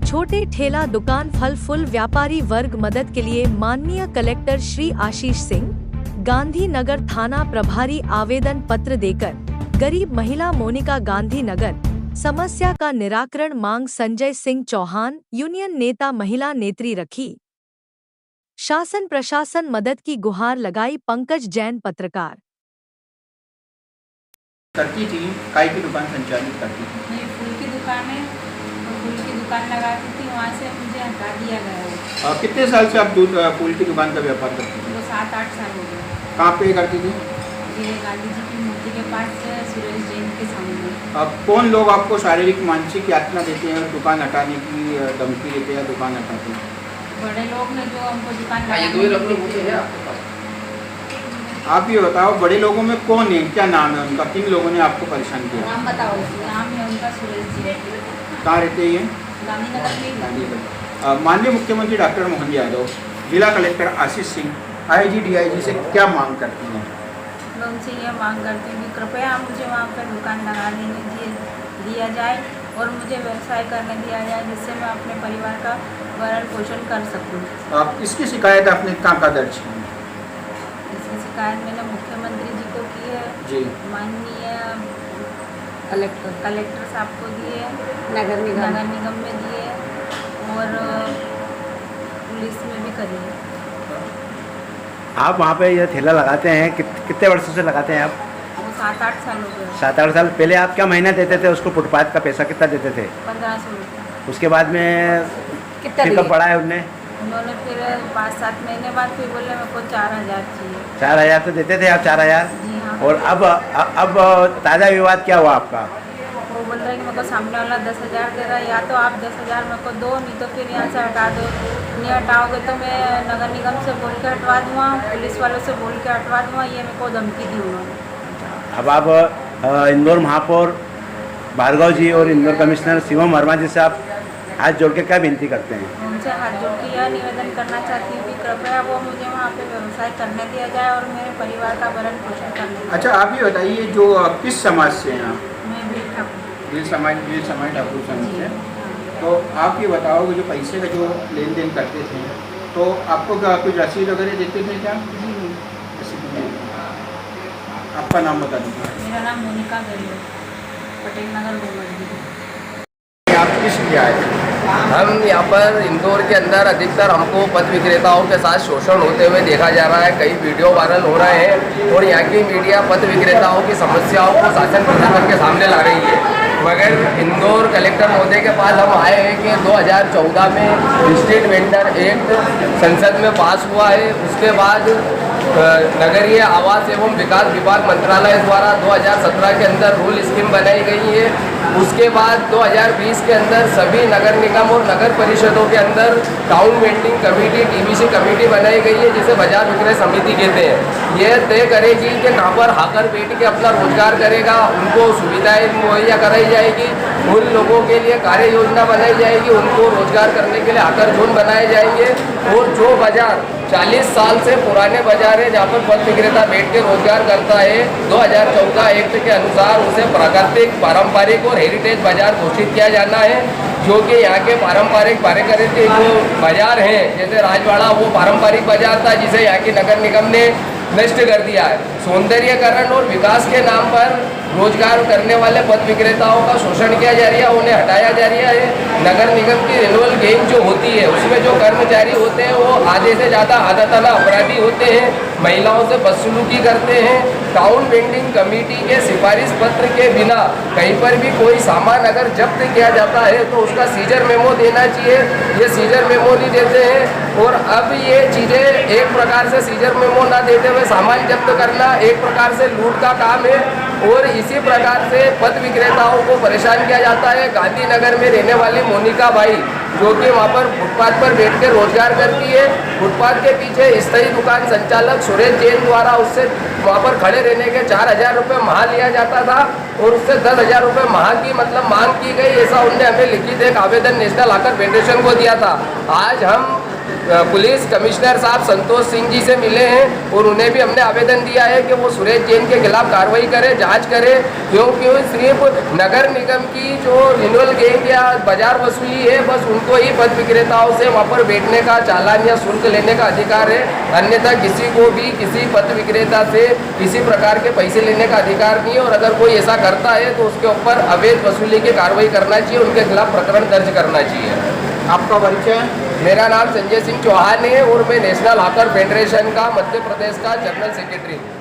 छोटे ठेला दुकान फल फूल व्यापारी वर्ग मदद के लिए माननीय कलेक्टर श्री आशीष सिंह, गांधीनगर थाना प्रभारी आवेदन पत्र देकर गरीब महिला मोनिका गांधीनगर समस्या का निराकरण मांग संजय सिंह चौहान यूनियन नेता महिला नेत्री रखी। शासन प्रशासन मदद की गुहार लगाई पंकज जैन पत्रकार। करती थी, काय की दुकान संचालित करती थी? ये फूल की दुकान है और फूल की दुकान लगाती थी, वहाँ से मुझे हटा दिया गया है। कितने साल से आप फूल की दुकान का व्यापार करती थी? तो 7-8 साल हो गए। कहाँ पे करती थी? ये गांधी जी की मूर्ति के पास सुरेश जैन के सामने। कौन लोग आपको शारीरिक मानसिक यातना देते हैं, दुकान हटाने की धमकी देते हैं, दुकान हटाते हैं? बड़े लोग ने जो हमको दुकान आप ये बताओ, बड़े लोगों में कौन है, क्या नाम है उनका, किन लोगों ने आपको परेशान किया? नाम बताओ। नाम है उनका सुरेश जी। कहाँ रहते हैं ये? गांधीनगर में। माननीय मुख्यमंत्री डॉक्टर मोहन यादव, जिला collector Ashish Singh, IG DIG से क्या मांग करती हैं? मैं उनसे ये मांग करती हूँ कि कृपया मुझे वहाँ पर दुकान लगाने दिया जाए और मुझे व्यवसाय करने दिया जाए, जिससे मैं अपने परिवार का भरण पोषण कर सकूँ। इसकी शिकायत आपने कहाँ दर्ज की? इसकी शिकायत मैंने मुख्यमंत्री जी को की है जी, माननीय कलेक्टर साहब को दिए, नगर निगम में दिए और पुलिस में भी करी है। आप वहाँ पे ये ठेला लगाते हैं, कितने वर्षों से लगाते हैं आप? वो 7-8 साल हो गए। 7-8 साल पहले आप क्या महीना देते थे उसको? फुटपाथ का पैसा कितना देते थे? 1500 रुपये। उसके बाद में कितना फिर कब बढ़ाया उन्होंने फिर 5-7 महीने बाद फिर बोले मेरे को 4000 चाहिए। 4000 तो देते थे आप? 4000। जी हाँ। और अब ताज़ा विवाद क्या हुआ आपका? वो बोल रहे हैं कि मेरे को सामने वाला 10,000 दे रहा है, या तो आप 10,000 मेरे को दो, नहीं तो फिर यहाँ से हटा दो। नहीं हटाओगे तो मैं नगर निगम से बोल के हटवा दूँगा, पुलिस वालों से बोल के हटवा दूँगा, ये मेरे को धमकी दी उन्होंने। अब आप इंदौर महापौर भार्गव जी और इंदौर कमिश्नर शिवम वर्मा जी से आप हाथ जोड़ के क्या विनती करते हैं? उनसे हाथ जोड़ के यह निवेदन करना चाहती हूँ कि कृपया वो मुझे वहाँ पे व्यवसाय करने दिया जाए और मेरे परिवार का भरण पोषण करने दिया। अच्छा, आप ये बताइए, जो किस समाज से हैं आप? मैं भी ठाकुर। गिल समाज ठाकुर समाज से। हाँ। तो आप ये बताओ कि जो पैसे का जो लेन देन करते थे, तो आपको क्या कुछ रसीद वगैरह देते थे क्या? जी नहीं। रसीद नहीं। आपका नाम बता दीजिए। मेरा नाम मोनिका गरी, पटेल नगर गोमती। आप किस लिए आए थे? हम यहाँ पर इंदौर के अंदर अधिकतर हमको पथ विक्रेताओं के साथ शोषण होते हुए देखा जा रहा है। कई वीडियो वायरल हो रहे हैं और यहाँ की मीडिया पथ विक्रेताओं की समस्याओं को शासन प्रशासन के सामने ला रही है। मगर इंदौर कलेक्टर महोदय के पास हम आए हैं कि 2014 में स्ट्रीट वेंडर एक्ट संसद में पास हुआ है। उसके बाद नगरीय आवास एवं विकास विभाग मंत्रालय द्वारा 2017 के अंदर रूल स्कीम बनाई गई है। उसके बाद 2020 के अंदर सभी नगर निगम और नगर परिषदों के अंदर town vending committee TVC committee बनाई गई है, जिसे बाजार विक्रय समिति कहते हैं। यह तय करेगी कि कहाँ पर हाकर बैठ के अपना रोजगार करेगा, उनको सुविधाएं मुहैया कराई जाएगी, उन लोगों के लिए कार्य योजना बनाई जाएगी, उनको रोजगार करने के लिए हाकर जोन बनाए जाएंगे। और जो बाजार 40 साल से पुराने बाजार है, जहाँ पर पथ विक्रेता बैठ के रोजगार करता है, 2014 एक्ट के अनुसार उसे प्राकृतिक, पारंपरिक और हेरिटेज बाजार घोषित किया जाना है। जो कि यहाँ के पारंपरिक जो बाजार हैं, जैसे राजवाड़ा, वो पारंपरिक बाजार था जिसे यहाँ की नगर निगम ने नष्ट कर दिया है। सौंदर्यीकरण और विकास के नाम पर रोजगार करने वाले पथ विक्रेताओं का शोषण किया जा रहा है, उन्हें हटाया जा रहा है। नगर निगम की रिन्यूअल गेम जो होती है, उसमें जो कर्मचारी होते हैं वो आधे से ज़्यादा आदतन अपराधी होते हैं, महिलाओं से बदसलूकी करते हैं। टाउन वेंडिंग कमेटी के सिफारिश पत्र के बिना कहीं पर भी कोई सामान अगर जब्त किया जाता है तो उसका सीजर मेमो देना चाहिए। ये सीजर मेमो नहीं देते हैं और अब ये चीज़ें एक प्रकार से सीजर मेमो ना देते हुए सामान जब्त करना एक प्रकार से लूट का काम है। और इसी प्रकार से पथ विक्रेताओं को परेशान किया जाता है। गांधीनगर में रहने वाली मोनिका बाई, जो कि वहाँ पर फुटपाथ पर बैठ कर रोजगार करती है, फुटपाथ के पीछे स्थायी दुकान संचालक सुरेश जैन द्वारा उससे वहाँ पर खड़े रहने के 4000 रुपये माह लिया जाता था और उससे 10,000 रुपये माह की मांग की गई। ऐसा उनने हमें लिखित एक आवेदन नेशनल हाकर फेडरेशन को दिया था। आज हम पुलिस कमिश्नर साहब संतोष सिंह जी से मिले हैं और उन्हें भी हमने आवेदन दिया है कि वो सुरेश जैन के खिलाफ कार्रवाई करे, जांच करे, क्योंकि सिर्फ नगर निगम की जो रिन्यूअल गैंग या बाजार वसूली है बस उनको ही पथ विक्रेताओं से वहाँ पर बैठने का चालान या शुल्क लेने का अधिकार है, अन्यथा किसी को भी किसी पथ विक्रेता से किसी प्रकार के पैसे लेने का अधिकार नहीं है। और अगर कोई ऐसा करता है तो उसके ऊपर अवैध वसूली की कार्रवाई करना चाहिए, उनके खिलाफ प्रकरण दर्ज करना चाहिए। आपका परिचय? मेरा नाम संजय सिंह चौहान है और मैं नेशनल हॉकर फेडरेशन का मध्य प्रदेश का जनरल सेक्रेटरी हूँ।